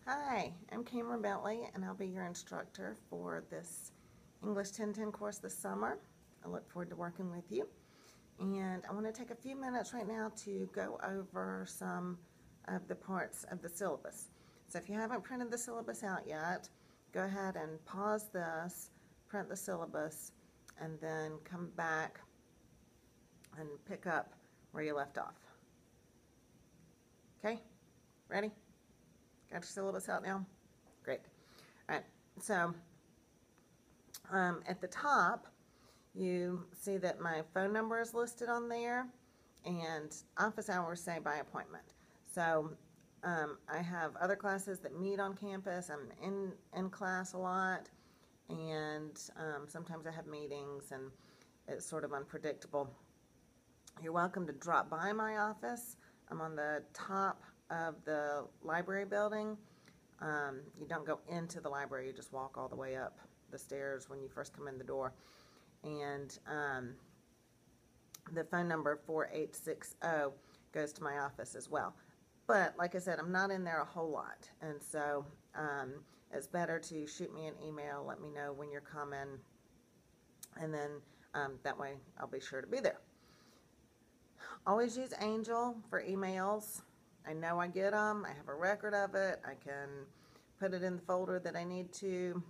Hi, I'm Cameron Bentley, and I'll be your instructor for this English 1010 course this summer. I look forward to working with you. And I want to take a few minutes right now to go over some of the parts of the syllabus. So if you haven't printed the syllabus out yet, go ahead and pause this, print the syllabus, and then come back and pick up where you left off. Okay? Ready? Got your syllabus out now? Great. All right, so at the top, you see that my phone number is listed on there, and office hours say by appointment. So I have other classes that meet on campus. I'm in class a lot, and sometimes I have meetings, and it's sort of unpredictable. You're welcome to drop by my office. I'm on the top of the library building. You don't go into the library, you just walk all the way up the stairs when you first come in the door. And the phone number 4860 goes to my office as well. But like I said, I'm not in there a whole lot, and so it's better to shoot me an email, let me know when you're coming, and then that way I'll be sure to be there. Always use Engl for emails. I know I get them. I have a record of it. I can put it in the folder that I need to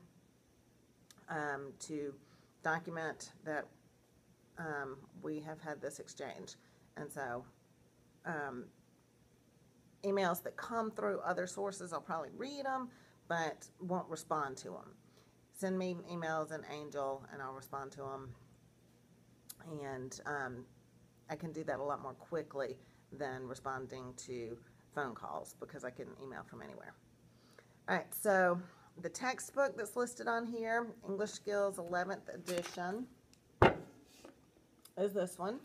document that we have had this exchange. And so emails that come through other sources, I'll probably read them, but won't respond to them. Send me emails in Engl, and I'll respond to them. And I can do that a lot more quickly than responding to phone calls, because I can email from anywhere. All right, so the textbook that's listed on here, English Skills 11th edition, is this one.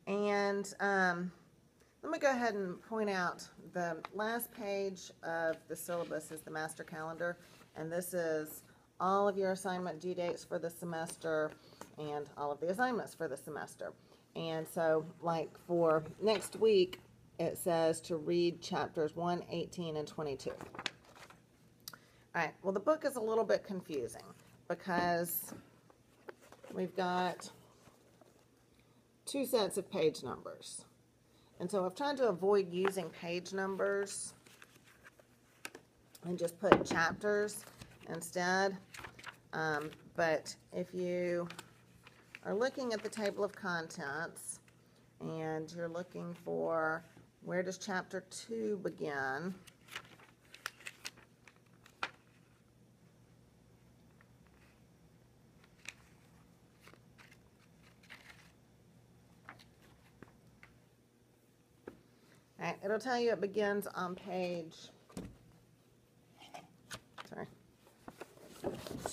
And let me go ahead and point out the last page of the syllabus is the master calendar, and this is all of your assignment due dates for the semester and all of the assignments for the semester. And so, like for next week, it says to read chapters 1, 18, and 22. All right, well, the book is a little bit confusing because we've got two sets of page numbers. And so I've tried to avoid using page numbers and just put chapters instead. But if you are looking at the table of contents and you're looking for where does chapter 2 begin, right, it'll tell you it begins on page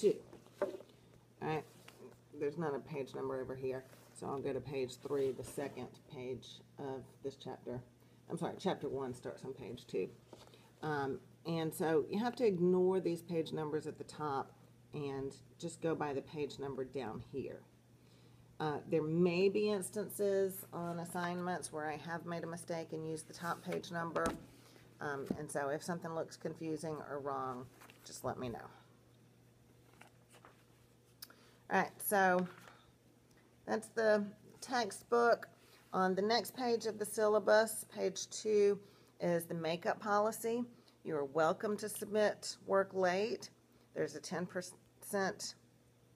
2. All right, there's not a page number over here, so I'll go to page 3, the second page of this chapter. I'm sorry, chapter 1 starts on page 2. And so you have to ignore these page numbers at the top and just go by the page number down here. There may be instances on assignments where I have made a mistake and used the top page number. And so if something looks confusing or wrong, just let me know. All right, so that's the textbook. On the next page of the syllabus, page 2, is the makeup policy. You are welcome to submit work late. There's a 10%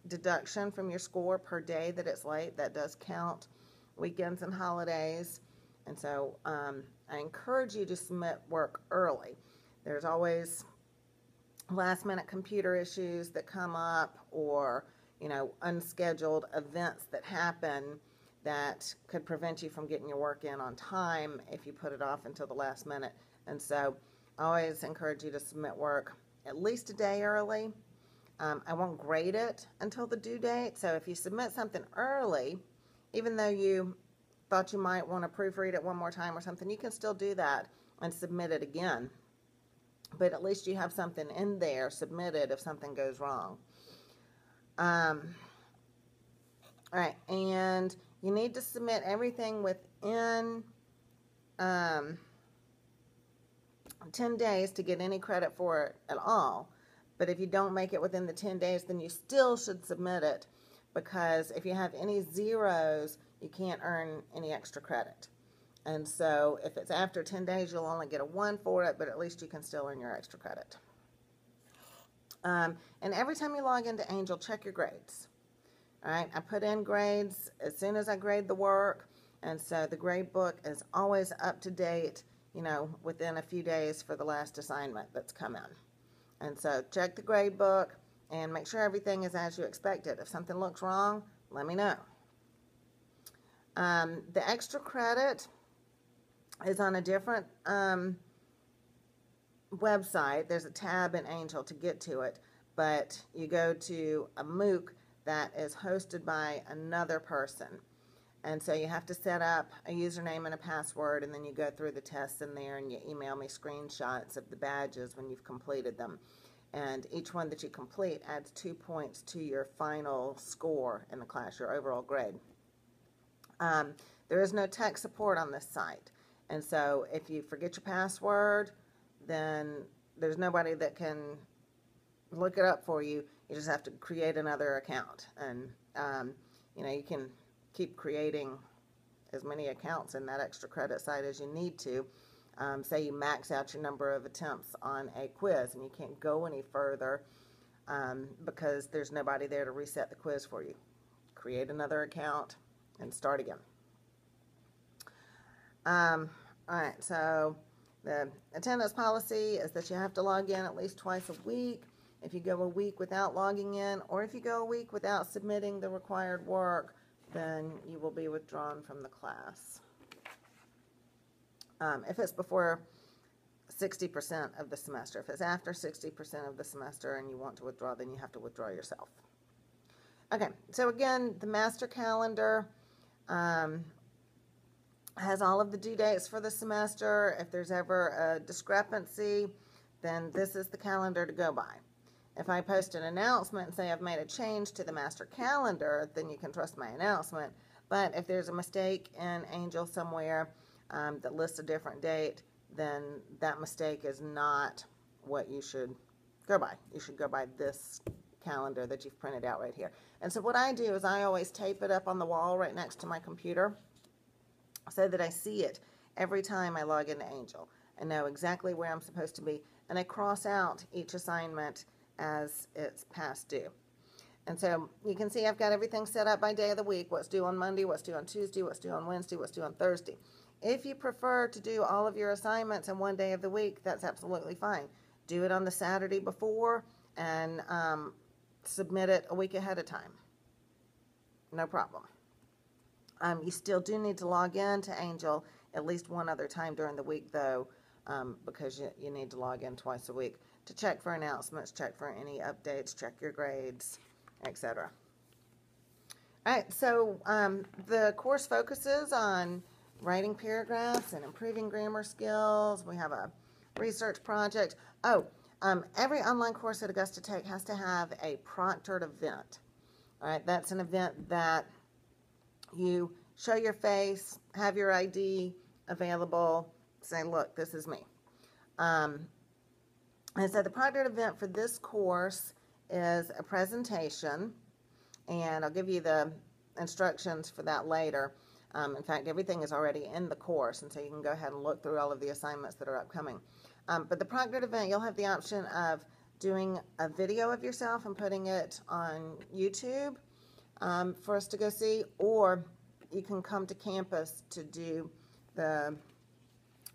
deduction from your score per day that it's late. That does count weekends and holidays. And so I encourage you to submit work early. There's always last-minute computer issues that come up, or unscheduled events that happen that could prevent you from getting your work in on time if you put it off until the last minute. And so I always encourage you to submit work at least a day early. I won't grade it until the due date, so if you submit something early, even though you thought you might want to proofread it one more time or something, you can still do that and submit it again. But at least you have something in there submitted if something goes wrong. All right, and You need to submit everything within 10 days to get any credit for it at all. But if you don't make it within the 10 days, then you still should submit it, because if you have any zeros, you can't earn any extra credit. And so if it's after 10 days, you'll only get a 1 for it, but at least you can still earn your extra credit. And every time you log into Engl, check your grades. All right, I put in grades as soon as I grade the work, and so the grade book is always up to date, you know, within a few days for the last assignment that's come in. And so check the grade book and make sure everything is as you expected. If something looks wrong, let me know. The extra credit is on a different website. There's a tab in Engl to get to it, but you go to a MOOC that is hosted by another person. And so you have to set up a username and a password, and then you go through the tests in there, and you email me screenshots of the badges when you've completed them. And each one that you complete adds 2 points to your final score in the class, your overall grade. There is no tech support on this site. And so if you forget your password, then there's nobody that can look it up for you. You just have to create another account. And, you know, you can keep creating as many accounts in that extra credit site as you need to. Say you max out your number of attempts on a quiz and you can't go any further because there's nobody there to reset the quiz for you. Create another account and start again. All right, so the attendance policy is that you have to log in at least twice a week. If you go a week without logging in, or if you go a week without submitting the required work, then you will be withdrawn from the class. If it's before 60% of the semester. If it's after 60% of the semester and you want to withdraw, then you have to withdraw yourself. Okay, so again, the master calendar has all of the due dates for the semester. If there's ever a discrepancy, then this is the calendar to go by. If I post an announcement and say I've made a change to the master calendar, then you can trust my announcement. But if there's a mistake in Engl somewhere that lists a different date, then that mistake is not what you should go by. You should go by this calendar that you've printed out right here. And so what I do is I always tape it up on the wall right next to my computer so that I see it every time I log into Engl and know exactly where I'm supposed to be. And I cross out each assignment as it's past due. And so you can see I've got everything set up by day of the week, what's due on Monday, what's due on Tuesday, what's due on Wednesday, what's due on Thursday. If you prefer to do all of your assignments in one day of the week, that's absolutely fine. Do it on the Saturday before and submit it a week ahead of time. No problem. You still do need to log in to Engl at least one other time during the week, though, because you need to log in twice a week to check for announcements, check for any updates, check your grades, etc. All right, so the course focuses on writing paragraphs and improving grammar skills. We have a research project. Every online course that Augusta Tech has to have a proctored event. All right, that's an event that you show your face, have your ID available, say, look, this is me. And so the proctored event for this course is a presentation, and I'll give you the instructions for that later. In fact, everything is already in the course, and so you can go ahead and look through all of the assignments that are upcoming. But the proctored event, you'll have the option of doing a video of yourself and putting it on YouTube for us to go see, or you can come to campus to do the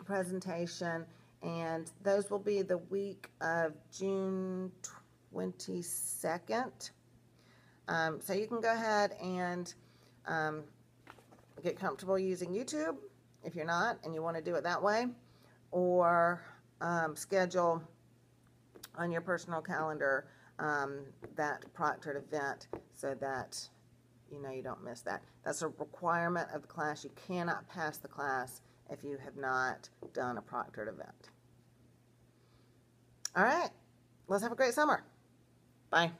presentation, and those will be the week of June 22nd. So you can go ahead and get comfortable using YouTube if you're not and you want to do it that way, or schedule on your personal calendar that proctored event so that you know you don't miss that. That's a requirement of the class. You cannot pass the class if you have not done a proctored event. All right, let's have a great summer. Bye.